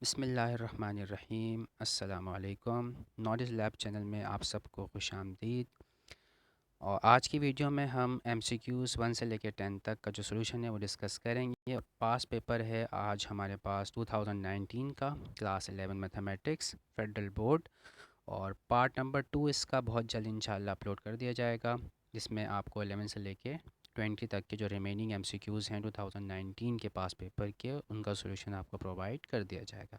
बिस्मिल्लाहिर्रहमानिर्रहीम। अस्सलामुअलैकुम। Knowledge lab channel में आप सबको खुशामदीद। और आज की वीडियो में हम MCQs 1 से लेकर 10 तक का जो सॉल्यूशन है वो डिस्कस करेंगे। और पास पेपर है आज हमारे पास 2019 का क्लास 11 मैथमेटिक्स फेडरल बोर्ड। और पार्ट नंबर 2 इसका बहुत जल्द इंशाल्लाह अपलोड कर दिया जाएगा, जिसमें आपको 11 से लेके 20 तक के जो रिमेनिंग MCQs हैं 2019 के पास पेपर के, उनका सॉल्यूशन आपको प्रोवाइड कर दिया जाएगा।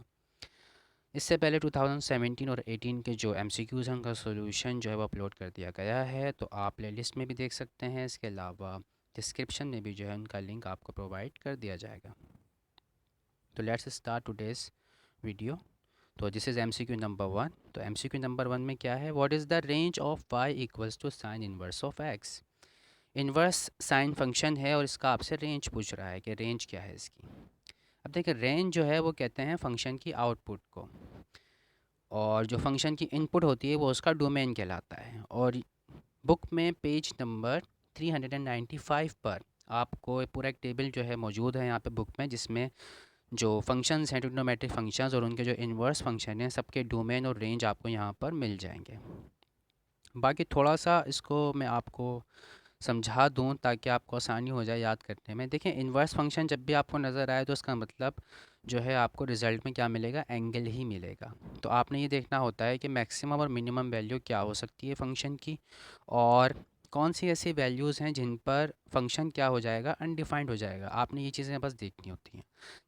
इससे पहले 2017 और 18 के जो MCQs हैं उनका सॉल्यूशन जो है वो अपलोड कर दिया गया है, तो आप प्लेलिस्ट में भी देख सकते हैं। इसके अलावा डिस्क्रिप्शन में भी जो है उनका लिंक आपको प्रोवाइड कर दिया जाएगा। तो लेट्स स्टार्ट टुडेस वीडियो। तो दिस इज़ MCQ नंबर 1। तो MCQ नंबर 1 में क्या है, what is the range of y equals to sine inverse of x। Inverse sine function है और इसका आपसे रेंज पूछ रहा है कि रेंज क्या है इसकी। अब देखिए, रेंज जो है वो कहते हैं फंक्शन की आउटपुट को, और जो फंक्शन की इनपुट होती है वो उसका डोमेन कहलाता है। और बुक में पेज नंबर 395 पर आपको पूरा एक टेबल जो है मौजूद है यहाँ पे बुक में, जिसमें जो फंक्शंस हैं ट्रिग्नोमेट्रिक फंक्शंस और उनके जो इन्वर्स फंक्शन हैं सबके डोमेन और रेंज आपको यहाँ पर मिल जाएंगे। बाकी थोड़ा सा इसको मैं आपको समझा दूँ ताकि आपको आसानी हो जाए याद करने में। देखिए, इन्वर्स फंक्शन जब भी आपको नज़र आए तो उसका मतलब जो है आपको रिज़ल्ट में क्या मिलेगा, एंगल ही मिलेगा। तो आपने ये देखना होता है कि मैक्सिमम और मिनिमम वैल्यू क्या हो सकती है फ़ंक्शन की, और कौन सी ऐसी वैल्यूज़ हैं जिन पर फंक्शन क्या हो जाएगा, अनडिफाइंड हो जाएगा। आपने ये चीज़ें बस देखनी होती हैं।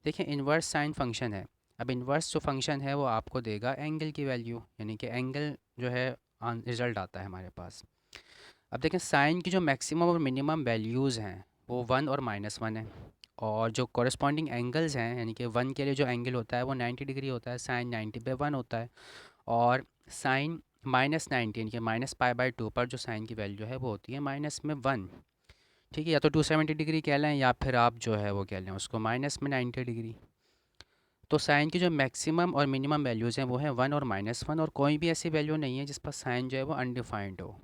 देखिए, इन्वर्स साइन फंक्शन है। अब इन्वर्स जो फंक्शन है वो आपको देगा एंगल की वैल्यू, यानी कि एंगल जो है रिज़ल्ट आता है हमारे पास। अब देखें, साइन की जो मैक्सिमम और मिनिमम वैल्यूज़ हैं वो 1 और -1 है। और जो कॉरस्पॉन्डिंग एंगल्स हैं, यानी कि 1 के लिए जो एंगल होता है वो 90 डिग्री होता है, साइन 90/1 होता है। और साइन -90 यानी कि -π/2 पर जो साइन की वैल्यू है वो होती है -1। ठीक है, या तो 270 डिग्री कह लें या फिर आप जो है वो कह लें उसको -90 डिग्री। तो साइन की जो मैक्सिमम और मिनिमम वैल्यूज़ हैं वो हैं 1 और -1, और कोई भी ऐसी वैल्यू नहीं है जिस पर साइन जो है वो अनडिफाइंड हो।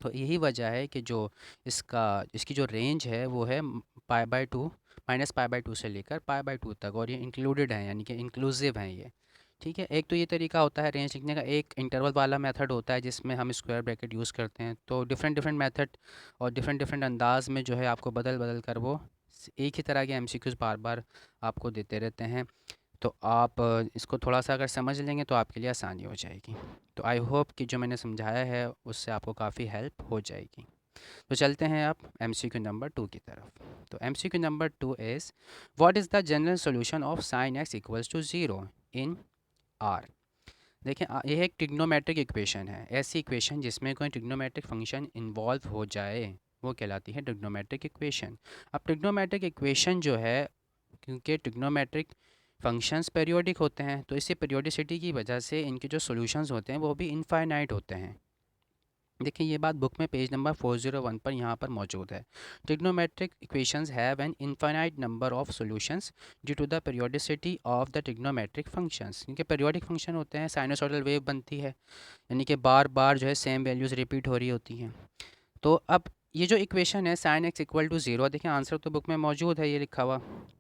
तो यही वजह है कि जो इसकी जो रेंज है वो है π/2, -π/2 से लेकर π/2 तक, और ये इंक्लूडेड हैं यानी कि इंक्लूसिव हैं ये। ठीक है, एक तो ये तरीका होता है रेंज लिखने का, एक इंटरवल वाला मेथड होता है जिसमें हम स्क्वायर ब्रैकेट यूज़ करते हैं। तो डिफरेंट डिफरेंट मेथड और डिफरेंट डिफरेंट अंदाज में जो है आपको बदल बदल कर वो एक ही तरह के MCQs बार बार आपको देते रहते हैं। तो आप इसको थोड़ा सा अगर समझ लेंगे तो आपके लिए आसानी हो जाएगी। तो आई होप कि जो मैंने समझाया है उससे आपको काफ़ी हेल्प हो जाएगी। तो चलते हैं आप MCQ नंबर 2 की तरफ। तो MCQ नंबर 2 इज़, what is the general solution of sine x equals to 0 in R. देखें, ये एक ट्रिग्नोमेट्रिक इक्वेशन है। ऐसी इक्वेशन जिसमें कोई ट्रिग्नोमेट्रिक फंक्शन इन्वॉल्व हो जाए वो कहलाती है ट्रिग्नोमेट्रिक इक्वेशन। अब ट्रिग्नोमेट्रिक इक्वेशन जो है, क्योंकि ट्रिग्नोमेट्रिक फंक्शंस पीरियोडिक होते हैं, तो इसी पीरियोडिसिटी की वजह से इनके जो सॉल्यूशंस होते हैं वो भी इनफाइनाइट होते हैं। देखिए, ये बात बुक में पेज नंबर 401 पर यहाँ पर मौजूद है। Trigonometric equations have an infinite number of solutions due to the periodicity of the trigonometric functions. क्योंकि पीरियोडिक फंक्शन होते हैं, साइनोसॉइडल वेव बनती है, यानी कि बार बार जो है सेम वैल्यूज़ रिपीट हो रही होती हैं। तो अब ये जो इक्वेशन है साइन x इक्वल टू 0, देखिए आंसर तो बुक में मौजूद है, ये लिखा हुआ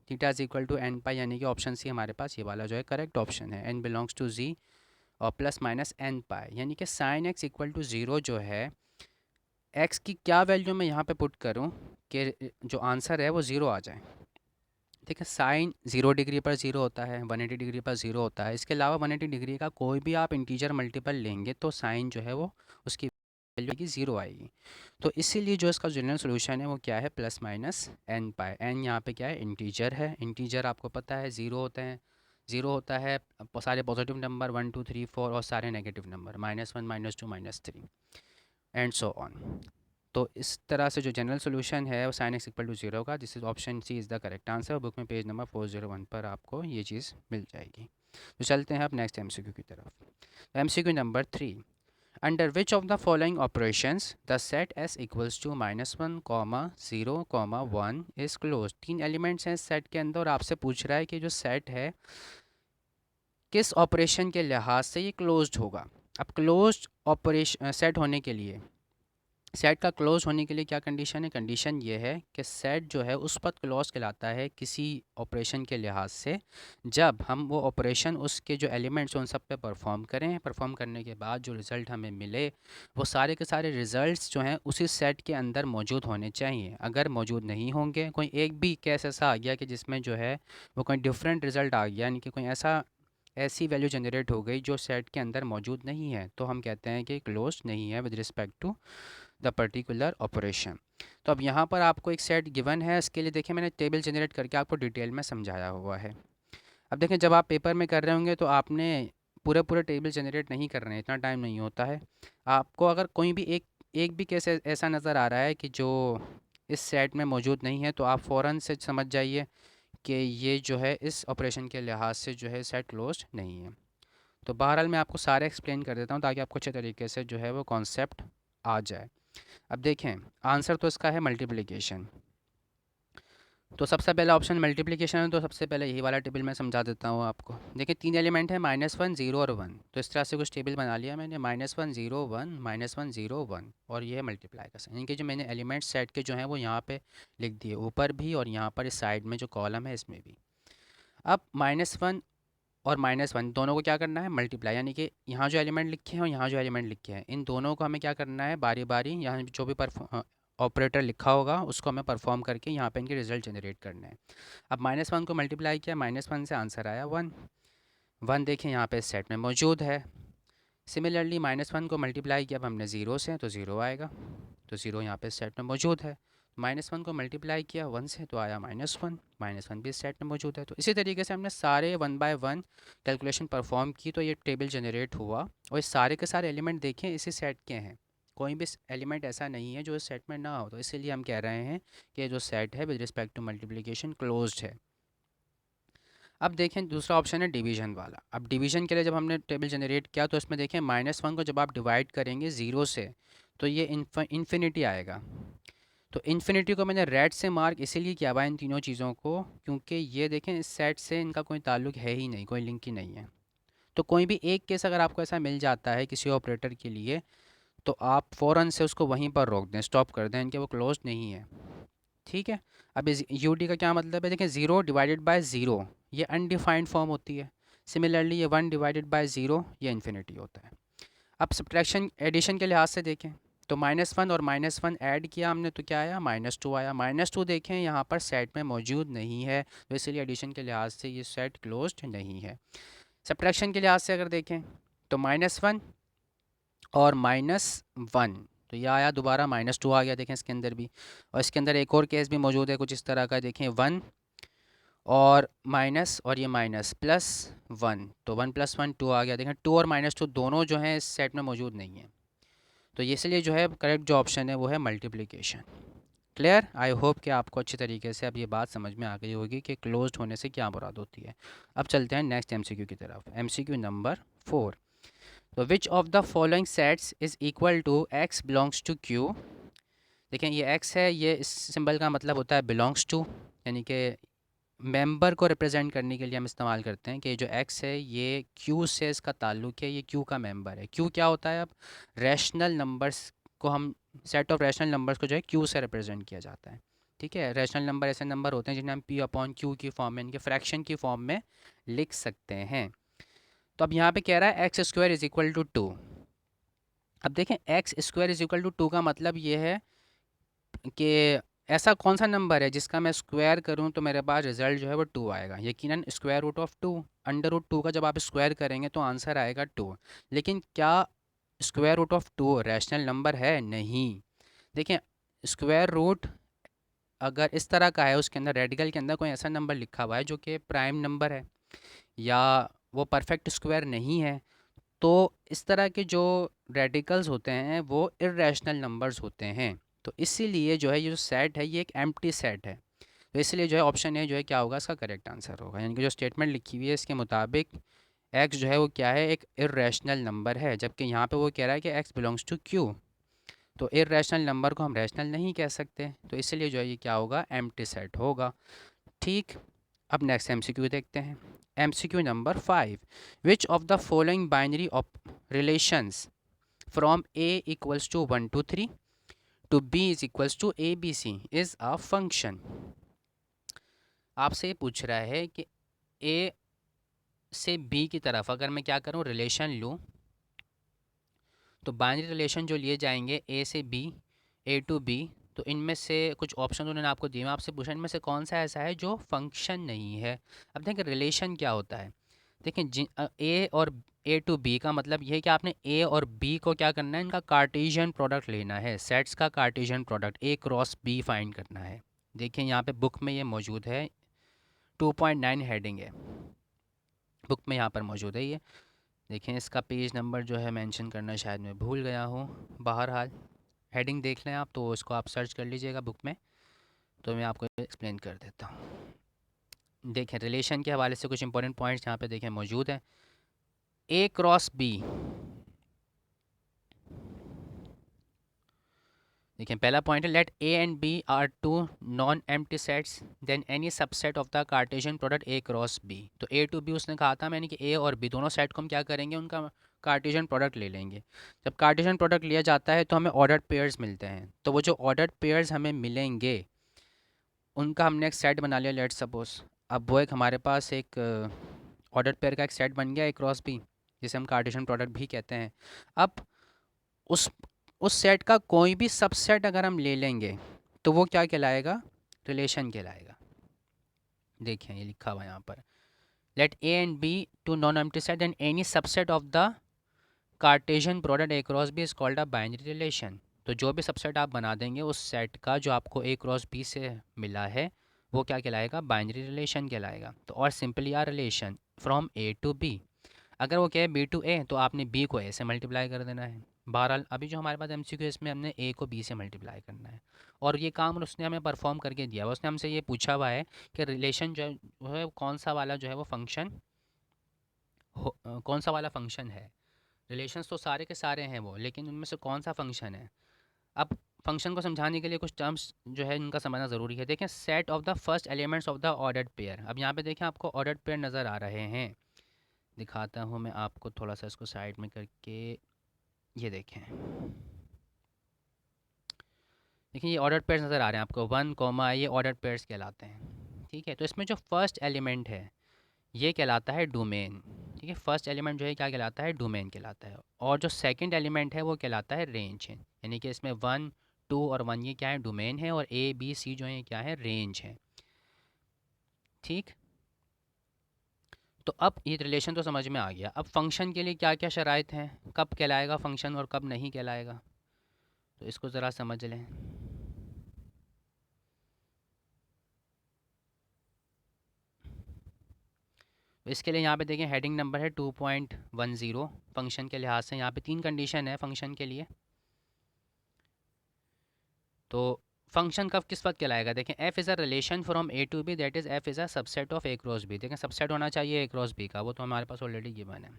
theta is equal to n pi, यानी कि ऑप्शन सी हमारे पास ये वाला जो है करेक्ट ऑप्शन है। n बिलोंग्स टू z और +-n पाई, यानी कि साइन x इक्वल टू 0 जो है, x की क्या वैल्यू मैं यहाँ पे पुट करूँ कि जो आंसर है वो 0 आ जाए। ठीक है, साइन 0 डिग्री पर 0 होता है, 180 डिग्री पर 0 होता है। इसके अलावा 180 डिग्री का कोई भी आप इंटीजर मल्टीपल लेंगे तो साइन जो है वो उसकी वैल्यू की 0 आएगी। तो इसीलिए जो इसका जनरल सोल्यूशन है वो क्या है, +-n पाई। n यहाँ पे क्या है, इंटीजर है। इंटीजर आपको पता है 0 होते हैं, 0 होता है सारे पॉजिटिव नंबर 1 2 3 4, और सारे negative number -1 -2 -3 and so on. तो इस तरह से जो जनरल सोल्यूशन है वो साइन x इक्वल टू 0 का, this is option C is the correct answer. Book में पेज नंबर 401 पर आपको ये चीज़ मिल जाएगी। तो चलते हैं अब नेक्स्ट MCQ की तरफ। MCQ number 3, under which of the following operations the set S equals to -1, 0, 1 is close. 3 elements हैं इस सेट के अंदर और आपसे पूछ रहा है कि जो सेट है किस ऑपरेशन के लिहाज से ये क्लोज्ड होगा। अब क्लोज्ड ऑपरेशन सेट होने के लिए सेट का क्लोज होने के लिए क्या कंडीशन है? कंडीशन ये है कि सेट जो है उस वक्त क्लोज कहलाता है किसी ऑपरेशन के लिहाज से जब हम वो ऑपरेशन उसके जो एलिमेंट्स उन सब पे परफॉर्म करें, परफॉर्म करने के बाद जो रिज़ल्ट हमें मिले वो सारे के सारे रिज़ल्ट्स जो हैं उसी सेट के अंदर मौजूद होने चाहिए। अगर मौजूद नहीं होंगे, कोई एक भी केस ऐसा आ गया कि जिसमें जो है वो कोई डिफरेंट रिज़ल्ट आ गया, यानी कि कोई ऐसी वैल्यू जनरेट हो गई जो सेट के अंदर मौजूद नहीं है, तो हम कहते हैं कि क्लोज नहीं है with respect to the particular operation. तो अब यहाँ पर आपको एक सेट गिवन है, इसके लिए देखिए मैंने टेबल जनरेट करके आपको डिटेल में समझाया हुआ है। अब देखें जब आप पेपर में कर रहे होंगे तो आपने पूरे पूरे टेबल जनरेट नहीं कर रहे हैं, इतना टाइम नहीं होता है। आपको अगर कोई भी एक एक भी केस ऐसा नज़र आ रहा है कि जो इस सेट में मौजूद नहीं है, तो आप फ़ौरन से समझ जाइए कि ये जो है इस ऑपरेशन के लिहाज से जो है सेट क्लोज नहीं है। तो बहरहाल मैं आपको सारे एक्सप्लेन कर देता हूँ ताकि आपको अच्छे तरीके से जो है वो कॉन्सेप्ट आ जाए। अब देखें आंसर तो इसका है मल्टीप्लिकेशन। तो सबसे पहला ऑप्शन मल्टीप्लिकेशन है, तो सबसे पहले यही वाला टेबल मैं समझा देता हूँ आपको। देखिए 3 एलिमेंट है, -1 0 और 1। तो इस तरह से कुछ टेबल बना लिया मैंने, -1 0 1 -1 0 1, और ये है मल्टीप्लाई का साइन। इनके जो मैंने एलिमेंट सेट के जो हैं वो यहाँ पे लिख दिए, ऊपर भी और यहाँ पर इस साइड में जो कॉलम है इसमें भी। अब -1 और -1 दोनों को क्या करना है? मल्टीप्लाई, यानी कि यहाँ जो एलिमेंट लिखे हैं और यहाँ जो एलिमेंट लिखे हैं इन दोनों को हमें क्या करना है? बारी बारी यहाँ जो भी ऑपरेटर लिखा होगा उसको हमें परफॉर्म करके यहाँ पे इनके रिजल्ट जनरेट करने हैं। अब -1 को मल्टीप्लाई किया, -1 से आंसर आया 1। 1 देखें यहाँ पे सेट में मौजूद है। सिमिलरली -1 को मल्टीप्लाई किया अब हमने 0 से, तो 0 आएगा, तो 0 यहाँ पे सेट में मौजूद है। -1 को मल्टीप्लाई किया 1 से, तो आया -1, -1 भी सेट में मौजूद है। तो इसी तरीके से हमने सारे 1 बाय 1 कैलकुलेशन परफॉर्म की, तो ये टेबल जनरेट हुआ। और ये सारे के सारे एलिमेंट देखें इसी सेट के हैं, कोई भी एलिमेंट ऐसा नहीं है जो इस सेट में ना हो। तो इसीलिए हम कह रहे हैं कि ये जो सेट है with respect to multiplication closed है। अब देखें दूसरा ऑप्शन है डिवीजन वाला। अब डिवीजन के लिए जब हमने टेबल जनरेट किया तो इसमें देखें -1 को जब आप डिवाइड करेंगे 0 से तो ये इन्फिनिटी आएगा। तो इन्फिनिटी को मैंने रेड से मार्क इसीलिए किया हुआ इन तीनों चीज़ों को, क्योंकि ये देखें इस सेट से इनका कोई ताल्लुक है ही नहीं, कोई लिंक ही नहीं है। तो कोई भी एक केस अगर आपको ऐसा मिल जाता है किसी ऑपरेटर के लिए, तो आप फ़ौरन से उसको वहीं पर रोक दें, स्टॉप कर दें, इनके वो क्लोज नहीं है। ठीक है। अब इस यू डी का क्या मतलब है? देखें 0 डिवाइडेड बाय 0 ये अनडिफाइंड फॉर्म होती है। सिमिलरली ये 1 डिवाइडेड बाय 0 ये इन्फिनिटी होता है। अब सब्ट्रैक्शन एडिशन के लिहाज से देखें तो -1 और -1 ऐड किया हमने तो क्या आया? -2 आया। -2 देखें यहाँ पर सेट में मौजूद नहीं है, तो इसलिए एडिशन के लिहाज से ये सेट क्लोज्ड नहीं है। सब्ट्रैक्शन के लिहाज से अगर देखें तो -1 और -1, तो ये आया दोबारा, -2 आ गया देखें इसके अंदर भी। और इसके अंदर एक और केस भी मौजूद है कुछ इस तरह का, देखें 1 और माइनस और ये माइनस +1, तो 1 + 1 2 आ गया। देखें 2 और -2 दोनों जो हैं इस सेट में मौजूद नहीं है, तो ये इसलिए जो है करेक्ट जो ऑप्शन है वो है मल्टीप्लिकेशन। क्लियर? आई होप कि आपको अच्छी तरीके से अब ये बात समझ में आ गई होगी कि क्लोज्ड होने से क्या मुराद होती है। अब चलते हैं नेक्स्ट एमसीक्यू की तरफ। MCQ number 4। तो which of the following sets is equal to x belongs to q। देखें ये x है, ये इस सिंबल का मतलब होता है बिलोंग्स टू, यानी कि मेंबर को रिप्रेजेंट करने के लिए हम इस्तेमाल करते हैं कि जो x है ये q से इसका ताल्लुक़ है, ये q का मेंबर है। q क्या होता है? अब रैशनल नंबर्स को हम सेट ऑफ रैशनल नंबर्स को जो है q से रिप्रेजेंट किया जाता है। ठीक है। रैशनल नंबर ऐसे नंबर होते हैं जिन्हें हम p/q की फॉर्म में, इनके फ्रैक्शन की फॉर्म में लिख सकते हैं। तो अब यहाँ पे कह रहा है x² इज़ इक्वल टू 2। अब देखें x² इज़ इक्वल टू 2 का मतलब ये है कि ऐसा कौन सा नंबर है जिसका मैं स्क्वायर करूं तो मेरे पास रिजल्ट जो है वो 2 आएगा। यकीनन स्क्वायर रूट ऑफ 2, √2 का जब आप स्क्वायर करेंगे तो आंसर आएगा 2। लेकिन क्या square root of 2 rational number है? नहीं। देखें स्क्वायर रूट अगर इस तरह का है, उसके अंदर रेडिकल के अंदर कोई ऐसा नंबर लिखा हुआ है जो कि प्राइम नंबर है या वो परफेक्ट स्क्वायर नहीं है, तो इस तरह के जो रेडिकल्स होते हैं वो इर्रेशनल नंबर्स होते हैं। तो इसीलिए जो है ये जो सेट है ये एक एम्प्टी सेट है। तो इसलिए जो है ऑप्शन ए जो है क्या होगा? इसका करेक्ट आंसर होगा। यानी कि जो स्टेटमेंट लिखी हुई है इसके मुताबिक एक्स जो है वो क्या है? एक इर्रेशनल नंबर है, जबकि यहाँ पे वो कह रहा है कि एक्स बिलोंग्स टू क्यू। तो इर्रेशनल नंबर को हम रैशनल नहीं कह सकते, तो इसलिए जो है ये क्या होगा? एम्प्टी सेट होगा। ठीक। अब नेक्स्ट एमसीक्यू देखते हैं। MCQ number 5। Which of the following binary relations from a = 1 to 3 to B is equals to A B C is a function. आपसे ये पूछ रहा है कि ए से बी की तरफ अगर मैं क्या करूँ, रिलेशन लूँ, तो बाइनरी रिलेशन जो लिए जाएंगे ए से बी, ए टू बी, तो इनमें से कुछ ऑप्शन उन्होंने आपको दिए, मैं आपसे पूछा इनमें से कौन सा ऐसा है जो फंक्शन नहीं है। अब देखें रिलेशन क्या होता है। देखें ए और ए टू बी का मतलब ये है कि आपने ए और बी को क्या करना है, इनका कार्टेशियन प्रोडक्ट लेना है, सेट्स का Cartesian product A cross B find करना है। देखिए यहाँ पे बुक में ये मौजूद है, 2.9 हेडिंग है, बुक में यहाँ पर मौजूद है ये। देखें इसका पेज नंबर जो है मेंशन करना शायद मैं भूल गया हूँ। बहरहाल हेडिंग देख लें आप, तो इसको आप सर्च कर लीजिएगा बुक में, तो मैं आपको एक्सप्लेन कर देता हूँ। देखें रिलेशन के हवाले से कुछ इंपॉर्टेंट पॉइंट्स यहाँ पे देखें मौजूद हैं। ए क्रॉस बी, देखिए पहला पॉइंट है let A and B are two non empty sets then any subset of the Cartesian product A cross B. तो ए टू बी उसने कहा था मैंने कि ए और बी दोनों सेट को हम क्या करेंगे, उनका कार्टेशियन प्रोडक्ट ले लेंगे। जब कार्टेशियन प्रोडक्ट लिया जाता है तो हमें ऑर्डर्ड पेयर्स मिलते हैं, तो वो जो ऑर्डर्ड पेयर्स हमें मिलेंगे उनका हमने एक सेट बना लिया, लेट सपोज। अब वो एक हमारे पास एक ऑर्डर्ड पेयर का एक सेट बन गया ए क्रॉस बी, जिसे हम कार्टेशियन प्रोडक्ट भी कहते हैं। अब उस उस सेट का कोई भी सबसेट अगर हम ले लेंगे तो वो क्या कहलाएगा, रिलेशन कहलाएगा। देखिए ये लिखा हुआ है यहाँ पर, let A and B two non empty set and any subset of the Cartesian product A cross B is called a binary relation. तो जो भी सबसेट आप बना देंगे उस सेट का जो आपको ए क्रॉस बी से मिला है वो क्या कहलाएगा, बाइनरी रिलेशन कहलाएगा। तो और simply R relation from A to B, अगर वो कहे बी टू ए तो आपने बी को ए से मल्टीप्लाई कर देना है। बहरहाल अभी जो हमारे पास एमसीक्यू है इसमें हमने ए को बी से मल्टीप्लाई करना है, और ये काम उसने हमें परफॉर्म करके दिया हुआ। उसने हमसे ये पूछा हुआ है कि रिलेशन जो है कौन सा वाला जो है वो फंक्शन कौन सा वाला फंक्शन है। रिलेशंस तो सारे के सारे हैं वो, लेकिन उनमें से कौन सा फंक्शन है। अब फंक्शन को समझाने के लिए कुछ टर्म्स जो है इनका समझना ज़रूरी है। देखें set of the first elements of the ordered pair, अब यहाँ पे देखें आपको ऑर्डर्ड पेयर नज़र आ रहे हैं, दिखाता हूँ मैं आपको थोड़ा सा इसको साइड में करके। ये देखें, देखिए ये ऑर्डर पेयर्स नज़र आ रहे हैं आपको, 1 कॉमा, ये ऑर्डर पेयर्स कहलाते हैं। ठीक है, तो इसमें जो फर्स्ट एलिमेंट है ये कहलाता है डोमेन। ठीक है, फर्स्ट एलिमेंट जो है क्या कहलाता है, डोमेन कहलाता है। और जो सेकंड एलिमेंट है वो कहलाता है रेंज है, यानी कि इसमें 1 2 और 1 ये क्या है, डोमेन है, और ए बी सी जो है क्या है, रेंज है। ठीक, तो अब ये रिलेशन तो समझ में आ गया। अब फंक्शन के लिए क्या क्या शराइत हैं, कब कहलाएगा फंक्शन और कब नहीं कहलाएगा, तो इसको ज़रा समझ लें। तो इसके लिए यहाँ पे देखें हेडिंग नंबर है 2.10। फंक्शन के लिहाज से यहाँ पे 3 कंडीशन है फंक्शन के लिए। तो फंक्शन कब किस वक्त कहलाएगा, देखें F is a relation from A to B, that is F is a subset of A cross B. देखें सबसेट होना चाहिए ए क्रॉस बी का, वो तो हमारे पास ऑलरेडी गिवन है।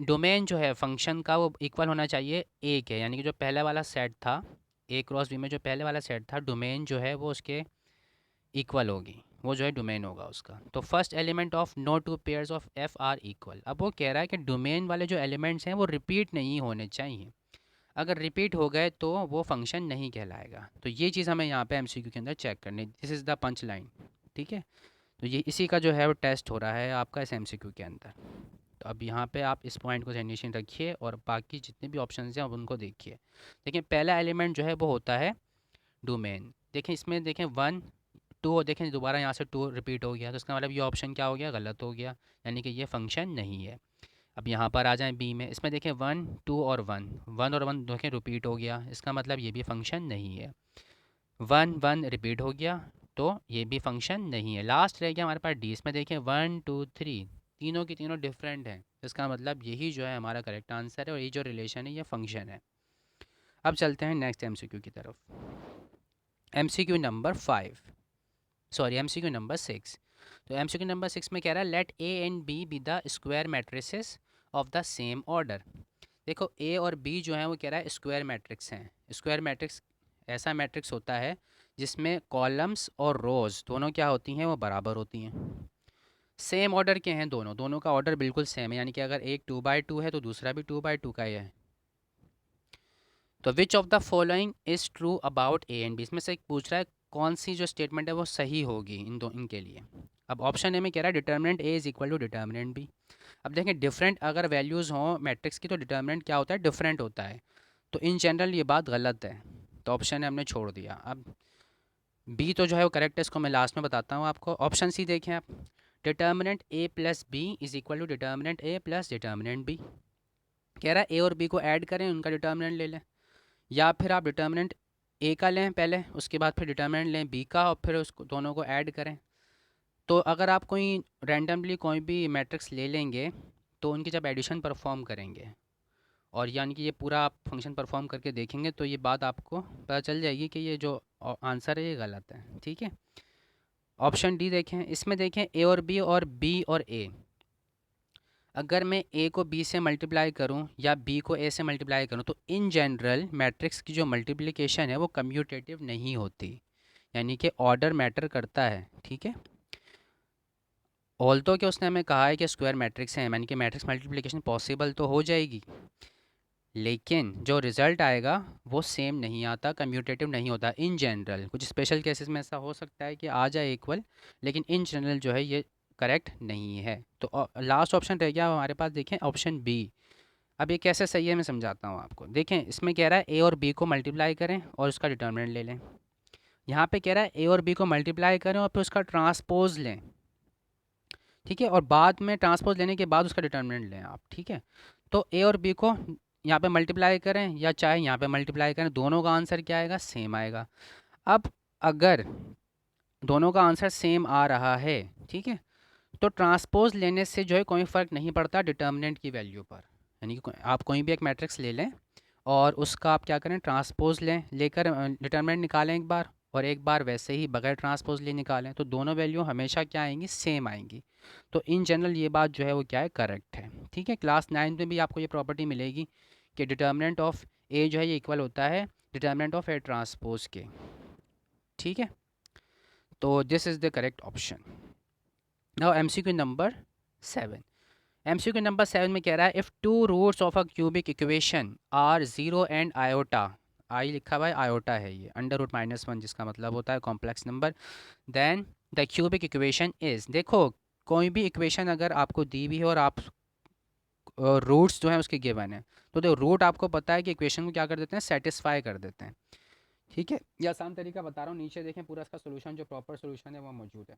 डोमेन जो है फंक्शन का वो इक्वल होना चाहिए ए के, यानी कि जो पहले वाला सेट था ए क्रॉस बी में, जो पहले वाला सेट था, डोमेन जो है वो उसके इक्वल होगी, वो जो है डोमेन होगा उसका। तो first element of no two pairs of F are equal. अब वो कह रहा है कि डोमेन वाले जो एलिमेंट्स हैं वो रिपीट नहीं होने चाहिए, अगर रिपीट हो गए तो वो फंक्शन नहीं कहलाएगा। तो ये चीज़ हमें यहाँ पे एमसीक्यू के अंदर चेक करनी, this is the punch line. ठीक है, तो ये इसी का जो है वो टेस्ट हो रहा है आपका इस एमसीक्यू के अंदर। तो अब यहाँ पे आप इस पॉइंट को ध्यान रखिए और बाकी जितने भी ऑप्शन हैं अब उनको देखिए। देखिए पहला एलिमेंट जो है वो होता है डोमेन। देखें इसमें देखें 1 2, देखें दोबारा यहाँ से 2 रिपीट हो गया, तो इसका मतलब ये ऑप्शन क्या हो गया, गलत हो गया, यानी कि ये फंक्शन नहीं है। अब यहाँ पर आ जाएं बी में, इसमें देखें 1 2 और 1, 1 और 1 देखें रिपीट हो गया, इसका मतलब ये भी फंक्शन नहीं है। 1 1 रिपीट हो गया तो ये भी फंक्शन नहीं है। लास्ट रह गया हमारे पास डी, इसमें देखें 1 2 3, तीनों की तीनों डिफरेंट हैं, इसका मतलब यही जो है हमारा करेक्ट आंसर है, और ये जो रिलेशन है ये फंक्शन है। अब चलते हैं नेक्स्ट एमसीक्यू की तरफ। MCQ number 5, sorry MCQ number 6। तो एमसीक्यू नंबर 6 में कह रहा है let A and B be the square matrices of the same order. देखो ए और बी जो है वो कह रहा है स्क्वायर मैट्रिक्स हैं। स्क्वायर मैट्रिक्स ऐसा मैट्रिक्स होता है जिसमें कॉलम्स और रोज़ दोनों क्या होती हैं, वो बराबर होती हैं, सेम ऑर्डर के हैं, दोनों दोनों का ऑर्डर बिल्कुल सेम है, यानी कि अगर एक 2 बाई 2 है तो दूसरा भी 2 बाई 2 का ही है। तो which of the following is true about A and B, इसमें से एक पूछ रहा है कौन सी जो स्टेटमेंट है वो सही होगी इनके लिए। अब ऑप्शन ए में कह रहा है determinant A is equal to determinant B. अब देखें डिफरेंट अगर वैल्यूज़ हों मैट्रिक्स की तो डिटर्मिनेंट क्या होता है, डिफरेंट होता है। तो इन जनरल ये बात गलत है, तो ऑप्शन है हमने छोड़ दिया। अब बी तो जो है वो करेक्ट है, इसको मैं लास्ट में बताता हूँ आपको। ऑप्शन सी देखें आप, determinant A plus B is equal to determinant A plus determinant B. कह रहा है ए और बी को ऐड करें, उनका डिटर्मिनेंट ले लें, या फिर आप डिटर्मिनेंट ए का लें पहले, उसके बाद फिर डिटर्मिनेंट लें बी का, और फिर उसको दोनों को ऐड करें। तो अगर आप कोई रैंडमली कोई भी मैट्रिक्स ले लेंगे तो उनकी जब एडिशन परफॉर्म करेंगे और यानी कि ये पूरा आप फंक्शन परफॉर्म करके देखेंगे तो ये बात आपको पता चल जाएगी कि ये जो आंसर है ये गलत है। ठीक है, ऑप्शन डी देखें, इसमें देखें ए और बी और ए, अगर मैं ए को बी से मल्टीप्लाई करूं या बी को ए से मल्टीप्लाई करूं तो इन जनरल मैट्रिक्स की जो मल्टीप्लिकेशन है वो कम्यूटेटिव नहीं होती, यानी कि ऑर्डर मैटर करता है। ठीक है, ऑल्दो कि उसने हमें कहा है कि स्क्वायर मैट्रिक्स है, यानी कि मैट्रिक्स मल्टीप्लिकेशन पॉसिबल तो हो जाएगी, लेकिन जो रिज़ल्ट आएगा वो सेम नहीं आता, कम्यूटेटिव नहीं होता इन जनरल। कुछ स्पेशल केसेस में ऐसा हो सकता है कि आ जाए इक्वल, लेकिन इन जनरल जो है ये करेक्ट नहीं है। तो लास्ट ऑप्शन रह गया हमारे पास, देखें ऑप्शन बी। अब ये कैसे सही है मैं समझाता हूँ आपको। देखें इसमें कह रहा है ए और बी को मल्टीप्लाई करें और उसका डिटर्मिनेंट ले लें। यहाँ पे कह रहा है ए और बी को मल्टीप्लाई करें और फिर उसका ट्रांसपोज लें। ठीक है, और बाद में ट्रांसपोज लेने के बाद उसका डिटर्मिनेंट लें आप। ठीक है, तो ए और बी को यहाँ पे मल्टीप्लाई करें या चाहे यहाँ पे मल्टीप्लाई करें, दोनों का आंसर क्या आएगा, सेम आएगा। अब अगर दोनों का आंसर सेम आ रहा है, ठीक है, तो ट्रांसपोज लेने से जो है कोई फ़र्क नहीं पड़ता डिटर्मिनेंट की वैल्यू पर। यानी कि आप कोई भी एक मैट्रिक्स ले लें और उसका आप क्या करें, ट्रांसपोज लें, लेकर डिटर्मिनेंट निकालें एक बार, और एक बार वैसे ही बगैर ट्रांसपोज लिए निकालें, तो दोनों वैल्यू हमेशा क्या आएंगी, सेम आएंगी। तो इन जनरल ये बात जो है वो क्या है, करेक्ट है। ठीक है, क्लास 9 में भी आपको ये प्रॉपर्टी मिलेगी कि डिटर्मिनेंट ऑफ ए जो है ये इक्वल होता है डिटर्मिनेंट ऑफ ए ट्रांसपोज के। ठीक है, तो this is the correct option. Now MCQ number 7। MCQ number 7 में कह रहा है if two roots of a cubic equation are 0 and iota, I लिखा हुआ है आयोटा है ये, अंडर रूट -1 जिसका मतलब होता है complex number, then the cubic equation is. देखो कोई भी इक्वेशन अगर आपको दी हुई है और आप रूट्स जो हैं उसके गिवन है, तो देखो रूट आपको पता है कि इक्वेशन को क्या कर देते हैं, सेटिस्फाई कर देते हैं। ठीक है, ये आसान तरीका बता रहा हूँ, नीचे देखें पूरा इसका सोल्यूशन जो प्रॉपर सोल्यूशन है वो मौजूद है।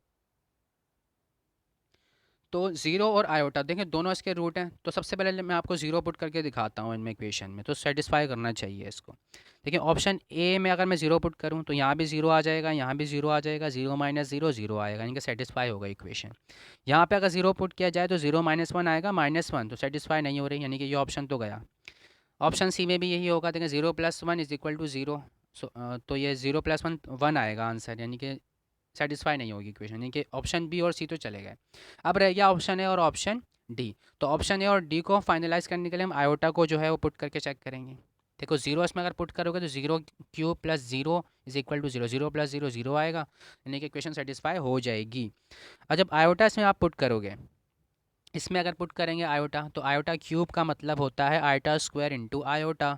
तो ज़ीरो और आयोटा देखें दोनों इसके रूट हैं, तो सबसे पहले मैं आपको ज़ीरो पुट करके दिखाता हूँ इनमें इक्वेशन में, तो सेटिस्फाई करना चाहिए इसको। देखिए ऑप्शन ए में अगर मैं ज़ीरो पुट करूँ तो यहाँ भी ज़ीरो आ जाएगा, यहाँ भी ज़ीरो आ जाएगा, ज़ीरो माइनस ज़ीरो ज़ीरो आएगा, यानी कि सेटिस्फाई होगा इक्वेशन। यहाँ पे अगर ज़ीरो पुट किया जाए तो ज़ीरो -1 आएगा, -1 तो सेटिस्फाई नहीं हो रही, यानी कि ये ऑप्शन तो गया। ऑप्शन सी में भी यही होगा, देखें 0 + 1 इज़ इक्वल टू 0, तो ये 0 + 1 1 आएगा आंसर, यानी कि सेटिस्फाई नहीं होगी इक्वेशन, यानी कि ऑप्शन बी और सी तो चले गए। अब रह गया ऑप्शन ए और ऑप्शन डी। तो ऑप्शन ए और डी को फाइनलाइज करने के लिए हम आयोटा को जो है वो पुट करके चेक करेंगे। देखो जीरो इसमें अगर पुट करोगे तो 0³ + 0 इज इक्वल टू 0, 0 + 0 0 आएगा, यानी कि इक्वेशन सेटिस्फाई हो जाएगी। और जब आयोटा इसमें आप पुट करोगे, इसमें अगर पुट करेंगे आयोटा, तो आयोटा क्यूब का मतलब होता है आयोटा स्क्वायर इंटू आयोटा,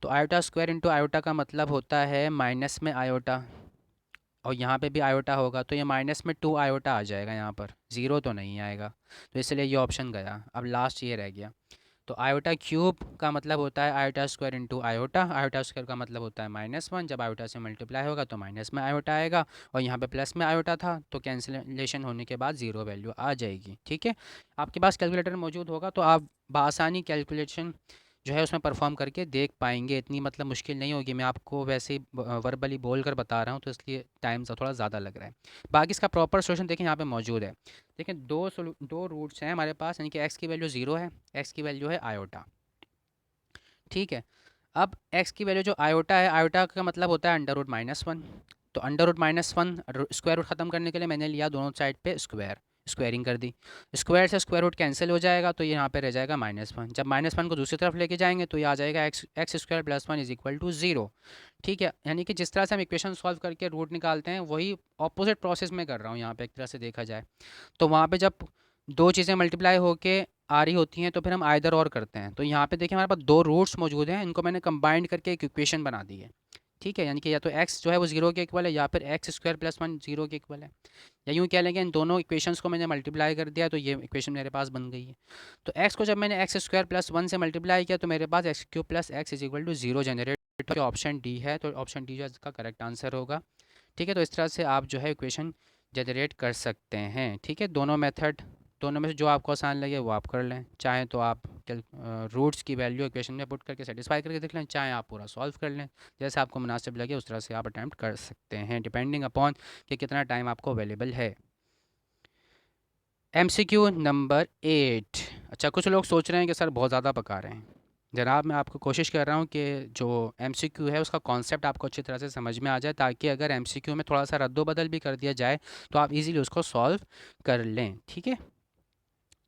तो आयोटा स्क्वायर इंटू आयोटा का मतलब होता है माइनस में आयोटा, और यहाँ पे भी आयोटा होगा तो ये माइनस में 2 आयोटा आ जाएगा, यहाँ पर ज़ीरो तो नहीं आएगा, तो इसलिए ये ऑप्शन गया। अब लास्ट ये रह गया, तो आयोटा क्यूब का मतलब होता है iota square into iota, iota square का मतलब होता है -1, जब आयोटा से मल्टीप्लाई होगा तो माइनस में आयोटा आएगा, और यहाँ पे प्लस में आयोटा था तो कैंसिलेशन होने के बाद ज़ीरो वैल्यू आ जाएगी। ठीक है, आपके पास कैलकुलेटर मौजूद होगा तो आप बआसानी कैलकुलेशन जो है उसमें परफॉर्म करके देख पाएंगे, इतनी मतलब मुश्किल नहीं होगी। मैं आपको वैसे ही वर्बली बोल कर बता रहा हूँ तो इसलिए टाइम थोड़ा ज़्यादा लग रहा है। बाकी इसका प्रॉपर सोल्यूशन देखें यहाँ पे मौजूद है। देखें दो रूट्स हैं हमारे पास, यानी कि एक्स की वैल्यू 0 है, एक्स की वैल्यू है आयोटा। ठीक है, अब एक्स की वैल्यू जो आयोटा है, आयोटा का मतलब होता है अंडर रूट -1, तो अंडर रूट -1 स्क्वायर रूट ख़त्म करने के लिए मैंने लिया दोनों साइड पे स्क्वायर, स्क्वायरिंग कर दी, स्क्वायर से स्क्वायर रूट कैंसिल हो जाएगा, तो ये यहाँ पे रह जाएगा -1। जब -1 को दूसरी तरफ लेके जाएंगे तो ये आ जाएगा X square + 1 is equal to 0। ठीक है, यानी कि जिस तरह से हम इक्वेशन सॉल्व करके रूट निकालते हैं वही ऑपोजिट प्रोसेस में कर रहा हूँ यहाँ पे एक तरह से देखा जाए। तो वहाँ पे जब दो चीज़ें मल्टीप्लाई होके आ रही होती हैं तो फिर हम आइदर और करते हैं। तो यहाँ पे देखिए हमारे पास दो रूट्स मौजूद हैं, इनको मैंने कंबाइंड करके एक इक्वेशन बना दी है। ठीक है, यानी कि या तो x जो है वो 0 के इक्वल है या फिर एक्स स्क्वायर प्लस 1 0 के इक्वल है, या यूँ कह लेंगे इन दोनों इक्वेशंस को मैंने मल्टीप्लाई कर दिया तो ये इक्वेशन मेरे पास बन गई है। तो x को जब मैंने एक्स स्क्वायर प्लस 1 से मल्टीप्लाई किया तो मेरे पास x cube plus x is equal to 0 generate हो। ऑप्शन डी है, तो ऑप्शन डी जो है इसका करेक्ट आंसर होगा। ठीक है, तो इस तरह से आप जो है इक्वेशन जनरेट कर सकते हैं। ठीक है, दोनों मेथड, दोनों में से जो आपको आसान लगे वो आप कर लें। चाहें तो आप रूट्स की वैल्यू इक्वेशन में पुट करके सेटिस्फाई करके देख लें, चाहें आप पूरा सॉल्व कर लें। जैसे आपको मुनासिब लगे उस तरह से आप अटैम्प्ट कर सकते हैं, डिपेंडिंग अपॉन कि कितना टाइम आपको अवेलेबल है। MCQ number 8। अच्छा, कुछ लोग सोच रहे हैं कि सर बहुत ज़्यादा पका रहे हैं। जनाब, मैं आपको कोशिश कर रहा हूँ कि जो MCQ है उसका कॉन्सेप्ट आपको अच्छी तरह से समझ में आ जाए, ताकि अगर MCQ में थोड़ा सा रद्दोबदल भी कर दिया जाए तो आप इजीली उसको सॉल्व कर लें। ठीक है,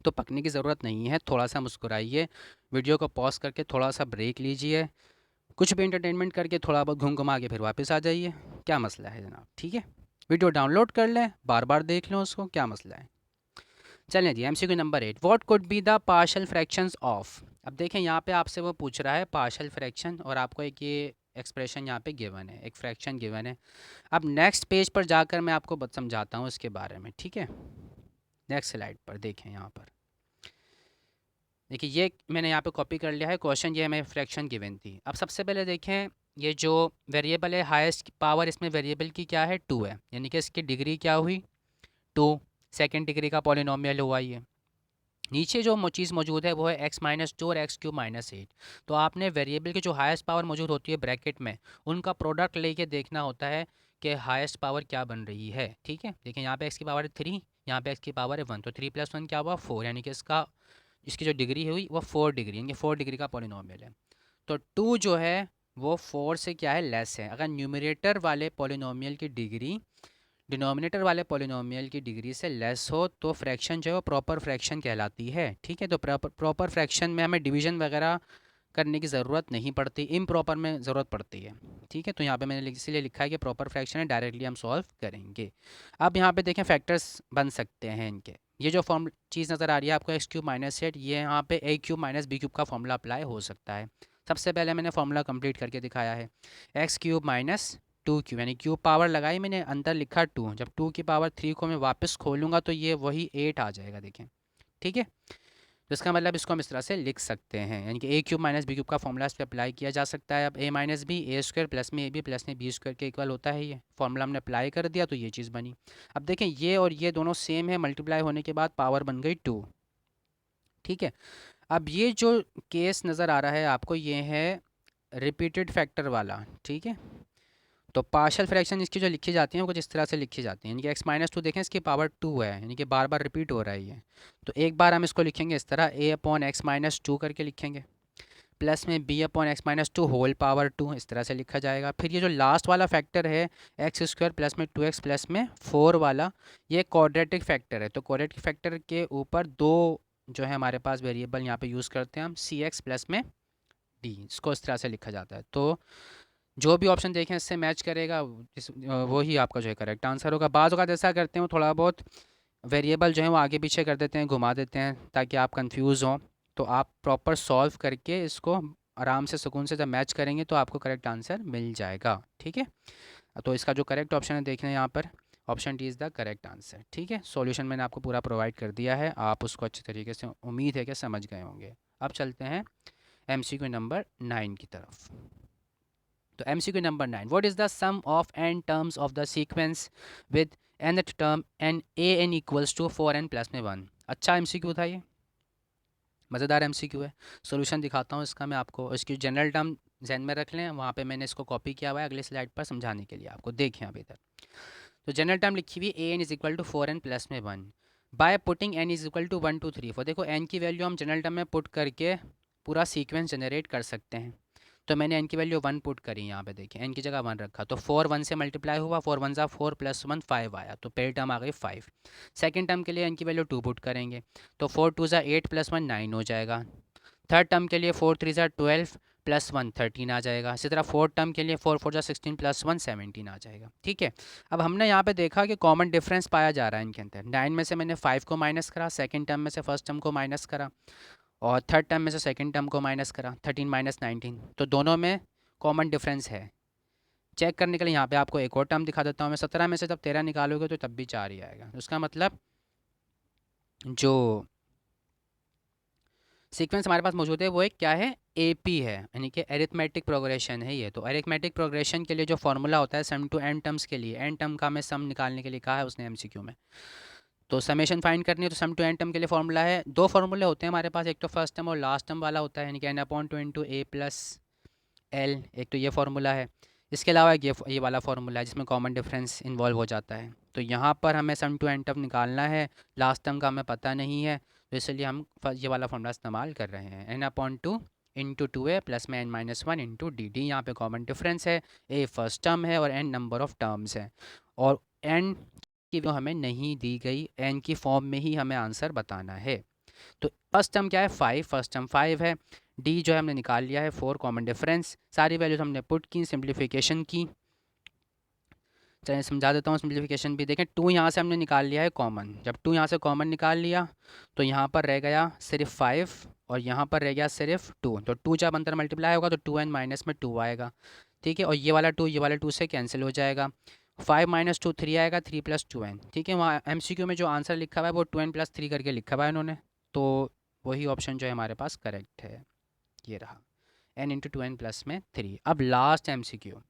तो पकने की ज़रूरत नहीं है, थोड़ा सा मुस्कुराइए, वीडियो को पॉज करके थोड़ा सा ब्रेक लीजिए, कुछ भी इंटरटेनमेंट करके थोड़ा बहुत घूम घुमा के फिर वापस आ जाइए। क्या मसला है जनाब? ठीक है, वीडियो डाउनलोड कर लें, बार बार देख लें उसको, क्या मसला है। चलें जी, MCQ number 8, what could be the partial fractions of. अब देखें यहाँ पे आपसे वो पूछ रहा है पार्शियल फ्रैक्शन, और आपको एक ये एक्सप्रेशन यहाँ पे गिवन है, एक फ्रैक्शन गिवन है। अब नेक्स्ट पेज पर जाकर मैं आपको समझाता हूँ इसके बारे में। ठीक है, नेक्स्ट स्लाइड पर देखें, यहाँ पर देखिए, ये मैंने यहाँ पे कॉपी कर लिया है क्वेश्चन, ये हमें फ्रैक्शन गिवन थी। अब सबसे पहले देखें, ये जो वेरिएबल है हाईएस्ट पावर, इसमें वेरिएबल की क्या है 2 है, यानी कि इसकी डिग्री क्या हुई 2, सेकेंड डिग्री का पॉलिनोमियल हुआ ये। नीचे जो चीज़ मौजूद है वो है x-2 और x³ -8। तो आपने वेरिएबल की जो हाईएस्ट पावर मौजूद होती है ब्रैकेट में, उनका प्रोडक्ट लेके देखना होता है कि हाईएस्ट पावर क्या बन रही है। ठीक है, देखिए यहाँ पे x की पावर है 3, यहाँ पे x की पावर है 1, तो 3 + 1 क्या हुआ 4, यानी कि इसकी जो डिग्री हुई वो 4 डिग्री, यानी कि 4 डिग्री का पॉलिनोमियल है। तो 2 जो है वो 4 से क्या है लेस है। अगर न्यूमरेटर वाले पॉलिनोमियल की डिग्री डिनोमिनेटर वाले पॉलिनोमियल की डिग्री से लेस हो तो फ्रैक्शन जो है वो प्रॉपर फ्रैक्शन कहलाती है। ठीक है, तो प्रॉपर फ्रैक्शन में हमें डिवीजन वगैरह करने की ज़रूरत नहीं पड़ती, इम्प्रॉपर में ज़रूरत पड़ती है। ठीक है, तो यहाँ पे मैंने इसीलिए लिखा है कि प्रॉपर फ्रैक्शन है, डायरेक्टली हम सॉल्व करेंगे। अब यहाँ पे देखें फैक्टर्स बन सकते हैं इनके, ये जो फॉर्म चीज़ नज़र आ रही है आपको x³ -8, ये यहाँ पे a³ - b³ का फॉर्मूला अप्लाई हो सकता है। सबसे पहले मैंने फॉर्मूला कंप्लीट करके दिखाया है, x³ - 2 यानी क्यूब पावर लगाई मैंने, अंदर लिखा 2, जब 2 की पावर 3 को मैं वापस खोलूँगा तो ये वही 8 आ जाएगा, देखें। ठीक है, तो इसका मतलब इसको हम इस तरह से लिख सकते हैं, यानी कि a³ - b³ का फॉर्मूला इस पर अप्लाई किया जा सकता है। अब a-b a² प्लस में ab प्लस में b² के इक्वल होता है, ये फॉर्मूला हमने अप्लाई कर दिया तो ये चीज़ बनी। अब देखें ये और ये दोनों सेम है, मल्टीप्लाई होने के बाद पावर बन गई 2। ठीक है, अब ये जो केस नज़र आ रहा है आपको, ये है रिपीटेड फैक्टर वाला। ठीक है, तो पार्शियल फ्रैक्शन इसकी जो लिखी जाती हैं वो कुछ इस तरह से लिखी जाती हैं, यानी कि x-2 देखें इसकी पावर 2 है, यानी कि बार बार रिपीट हो रहा है ये। तो एक बार हम इसको लिखेंगे इस तरह a/x-2 करके लिखेंगे, प्लस में b/x-2 होल पावर 2, इस तरह से लिखा जाएगा। फिर ये जो लास्ट वाला फैक्टर है x² प्लस में 2x प्लस में 4 वाला, ये क्वाड्रेटिक फैक्टर है। तो क्वाड्रेटिक फैक्टर के ऊपर दो जो है हमारे पास वेरिएबल यहाँ पे यूज़ करते हैं हम, cx प्लस में d, इसको इस तरह से लिखा जाता है। तो जो भी ऑप्शन देखें इससे मैच करेगा, वही आपका जो है करेक्ट आंसर होगा। बाज़ औक़ात ऐसा करते हैं थोड़ा बहुत वेरिएबल जो है वो आगे पीछे कर देते हैं, घुमा देते हैं ताकि आप कंफ्यूज हों। तो आप प्रॉपर सॉल्व करके इसको आराम से सुकून से जब मैच करेंगे तो आपको करेक्ट आंसर मिल जाएगा। ठीक है, तो इसका जो करेक्ट ऑप्शन है देख लें यहाँ पर, option D is the correct answer. ठीक है, सॉल्यूशन मैंने आपको पूरा प्रोवाइड कर दिया है, आप उसको अच्छे तरीके से उम्मीद है कि समझ गए होंगे। अब चलते हैं MCQ नंबर 9 की तरफ। तो MCQ number 9, what is the sum of n terms of the sequence with nth term n a n equals to 4n plus में 1। अच्छा MCQ था ये, मज़ेदार MCQ है। सॉल्यूशन दिखाता हूँ इसका मैं आपको, इसकी जनरल टर्म जहन में रख लें, वहाँ पे मैंने इसको कॉपी किया हुआ है अगले स्लाइड पर समझाने के लिए आपको। देखें अब इधर, तो जनरल टर्म लिखी हुई a n is equal to 4n plus में 1 by putting n is equal to 1 2 3 4। देखो n की वैल्यू हम जनरल टर्म में पुट करके पूरा सीक्वेंस जनरेट कर सकते हैं। तो मैंने n की वैल्यू 1 पुट करी, यहाँ पे देखिए n की जगह 1 रखा, तो 4 1 से मल्टीप्लाई हुआ, 4 1 ज़ा 4 प्लस 1 5 आया, तो पहली टर्म आ गई 5। सेकंड टर्म के लिए n की वैल्यू 2 पुट करेंगे, तो 4 2 ज़ा 8 प्लस 1 9 हो जाएगा। थर्ड टर्म के लिए 4 3 ज़ा 12 +1 13 आ जाएगा। इसी तरह 4 टर्म के लिए 4 4 जा 16 +1 17 आ जाएगा। ठीक है, अब हमने यहाँ पे देखा कि कॉमन डिफरेंस पाया जा रहा है इनके अंदर। 9 में से मैंने 5 को माइनस करा, सेकंड टर्म में से फर्स्ट टर्म को माइनस करा, और थर्ड टर्म में से सेकंड टर्म को माइनस करा, 13 माइनस 19, तो दोनों में कॉमन डिफरेंस है। चेक करने के लिए यहाँ पे आपको एक और टर्म दिखा देता हूँ मैं। 17 में से जब 13 निकालोगे तो तब भी 4 ही आएगा। उसका मतलब जो सीक्वेंस हमारे पास मौजूद है वो एक क्या है, AP है, यानी कि एरिथमेटिक प्रोग्रेशन है ये। तो अरिथमेटिक प्रोग्रेशन के लिए जो फॉर्मूला होता है सम टू n टर्म्स के लिए, n टर्म का हमें सम निकालने के लिए कहा है उसने MCQ में। तो समेशन फाइंड करनी है तो सम टू n टर्म के लिए फॉर्मूला है, दो फॉर्मूले होते हैं हमारे पास, एक तो फर्स्ट टर्म और लास्ट टर्म वाला होता है, यानी कि n/2 into a plus l, एक तो ये फार्मूला है। इसके अलावा ये वाला फार्मूला है जिसमें कॉमन डिफरेंस इन्वॉल्व हो जाता है। तो यहाँ पर हमें सम टू n टर्म निकालना है, लास्ट टर्म का हमें पता नहीं है, तो इसलिए हम ये वाला फॉर्मूला इस्तेमाल कर रहे हैं, n/2 इंटू 2a प्लस में n-1 इंटू डी डी। यहाँ पर कॉमन डिफरेंस है, a फर्स्ट टर्म है और n नंबर ऑफ़ टर्म्स है, और n की वैल्यू हमें नहीं दी गई, n की फॉर्म में ही हमें आंसर बताना है। तो फर्स्ट टर्म क्या है, 5, फर्स्ट टर्म 5 है, डी जो है हमने निकाल लिया है 4, कॉमन डिफरेंस, सारी वैल्यूज हमने पुट की, सिंप्लीफिकेशन की। चलिए समझा देता हूँ सिंप्लीफिकेशन भी। देखें 2 यहाँ से हमने निकाल लिया है कॉमन, जब 2 यहाँ से कॉमन निकाल लिया तो यहाँ पर रह गया सिर्फ 5 और यहाँ पर रह गया सिर्फ 2, तो 2 जब अंदर मल्टीप्लाई होगा तो 2n माइनस में 2 आएगा। ठीक है, और ये वाला 2 ये वाला 2 से कैंसिल हो जाएगा, 5 माइनस 2 3 आएगा, 3 प्लस 2n। ठीक है, वहाँ MCQ में जो आंसर लिखा हुआ है वो 2n प्लस 3 करके लिखा हुआ है इन्होंने, तो वही ऑप्शन जो है हमारे पास करेक्ट है, ये रहा n इंटू 2n प्लस में 3। अब last MCQ,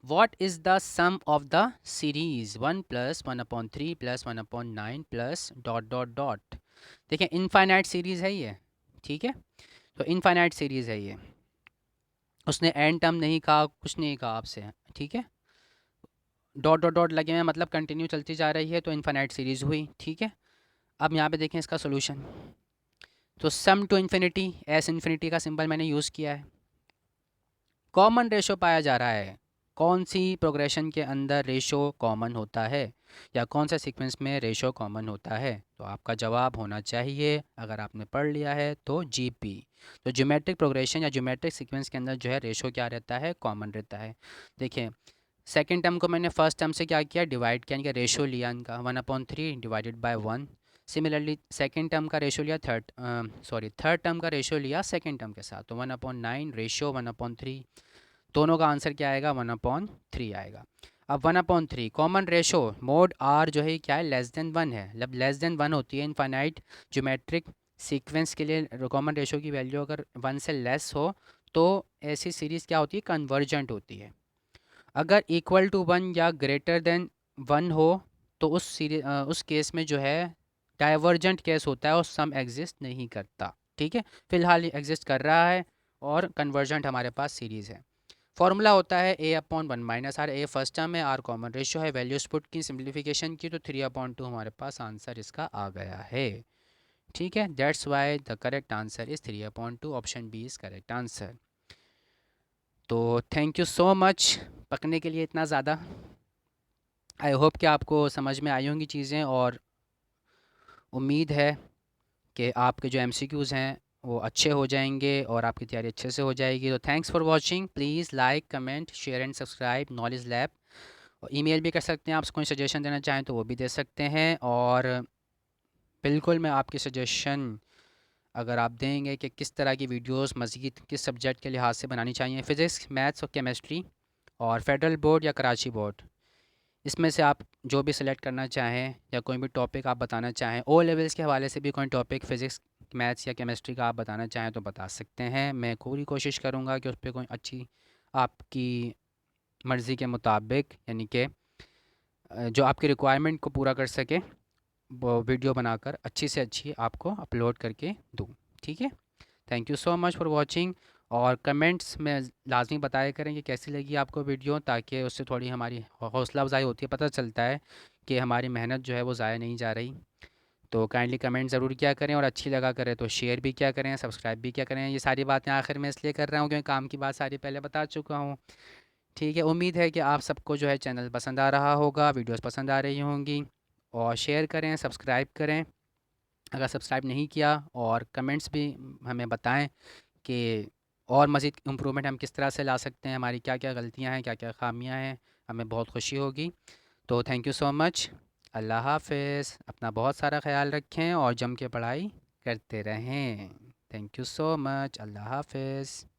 What is the sum of the series 1 plus 1/3 plus 1/9 plus dot dot dot. देखिए इनफाइनाइट सीरीज़ है ये, ठीक है, तो इनफाइनाइट सीरीज़ है ये, उसने एंड टर्म नहीं कहा, कुछ नहीं कहा आपसे, ठीक है, डॉट डॉट डॉट लगे हुए मतलब कंटिन्यू चलती जा रही है, तो इनफाइनाइट सीरीज़ हुई। ठीक है, अब यहाँ पे देखें इसका सोल्यूशन, तो सम टू इन्फिनिटी, एस इन्फिनिटी का सिंबल मैंने यूज़ किया है, कॉमन रेशो पाया जा रहा है, कौन सी प्रोग्रेशन के अंदर रेशो कॉमन होता है या कौन सा सीक्वेंस में रेशो कॉमन होता है, तो आपका जवाब होना चाहिए, अगर आपने पढ़ लिया है तो GP। तो ज्योमेट्रिक प्रोग्रेशन या ज्योमेट्रिक सीक्वेंस के अंदर जो है रेशो क्या रहता है, कॉमन रहता है। देखिए सेकेंड टर्म को मैंने फर्स्ट टर्म से क्या किया, डिवाइड किया, यानी कि रेशो लिया इनका 1/3 divided by 1। Similarly second term का रेशो लिया थर्ड टर्म का रेशो लिया सेकेंड टर्म के साथ, तो 1/9 रेशो 1/3, दोनों का आंसर क्या आएगा, 1/3 आएगा। अब 1/3 कॉमन रेशो मोड R जो है क्या है, लेस देन 1 है, मतलब लेस देन 1 होती है इनफाइनाइट ज्योमेट्रिक सीक्वेंस के लिए। कॉमन रेशो की वैल्यू अगर 1 से लेस हो तो ऐसी सीरीज़ क्या होती है, कन्वर्जेंट होती है। अगर इक्वल टू 1 या ग्रेटर देन 1 हो तो उस केस में जो है डाइवर्जेंट केस होता है और सम एग्जिस्ट नहीं करता। ठीक है, फिलहाल ये एग्जिस्ट कर रहा है और कन्वर्जेंट हमारे पास सीरीज़ है। फॉर्मूला होता है a/1 minus r, a first term है, आर कॉमन रेशियो है, वैल्यूज पुट की, सिंप्लीफिकेशन की, तो 3/2 हमारे पास आंसर इसका आ गया है। ठीक है, that's why the correct answer is 3/2, option B is correct answer. तो थैंक यू सो मच पकने के लिए इतना ज़्यादा। आई होप कि आपको समझ में आई होंगी चीज़ें, और उम्मीद है कि आपके जो MCQs हैं वो अच्छे हो जाएंगे और आपकी तैयारी अच्छे से हो जाएगी। तो thanks for watching, please like comment share and subscribe knowledge lab, और ईमेल भी कर सकते हैं, आप कोई सजेशन देना चाहें तो वो भी दे सकते हैं। और बिल्कुल मैं आपकी सजेशन अगर आप देंगे कि किस तरह की वीडियोस मज़ीद किस सब्जेक्ट के लिहाज से बनानी चाहिए, फ़िज़िक्स मैथ्स और केमिस्ट्री और फेडरल बोर्ड या कराची बोर्ड, इसमें से आप जो भी सिलेक्ट करना चाहें या कोई भी टॉपिक आप बताना चाहें, ओ लेवल्स के हवाले से भी कोई टॉपिक फ़िज़िक्स मैथ्स या केमिस्ट्री का आप बताना चाहें तो बता सकते हैं। मैं पूरी कोशिश करूँगा कि उस पर कोई अच्छी आपकी मर्ज़ी के मुताबिक, यानी कि जो आपकी रिक्वायरमेंट को पूरा कर सके, वो वीडियो बनाकर अच्छी से अच्छी आपको अपलोड करके दूँ। ठीक है, thank you so much for watching, और कमेंट्स में लाजमी बताया करें कि कैसी लगी आपको वीडियो, ताकि उससे थोड़ी हमारी हौसला अफजाई होती है, पता चलता है कि हमारी मेहनत जो है वो ज़ाया नहीं जा रही। तो काइंडली कमेंट ज़रूर किया करें, और अच्छी लगा करें तो शेयर भी किया करें, सब्सक्राइब भी किया करें। ये सारी बातें आखिर में इसलिए कर रहा हूँ क्योंकि काम की बात सारी पहले बता चुका हूँ। ठीक है, उम्मीद है कि आप सबको जो है चैनल पसंद आ रहा होगा, वीडियोस पसंद आ रही होंगी, और शेयर करें, सब्सक्राइब करें, अगर सब्सक्राइब नहीं किया, और कमेंट्स भी हमें बताएं कि और मज़ीद इम्प्रूवमेंट हम किस तरह से ला सकते हैं, हमारी क्या-क्या गलतियाँ हैं, क्या-क्या ख़ामियाँ हैं, हमें बहुत खुशी होगी। तो थैंक यू सो मच। अल्लाह हाफ़िज़। अपना बहुत सारा ख़्याल रखें और जम के पढ़ाई करते रहें। Thank you so much. अल्लाह हाफ़िज़।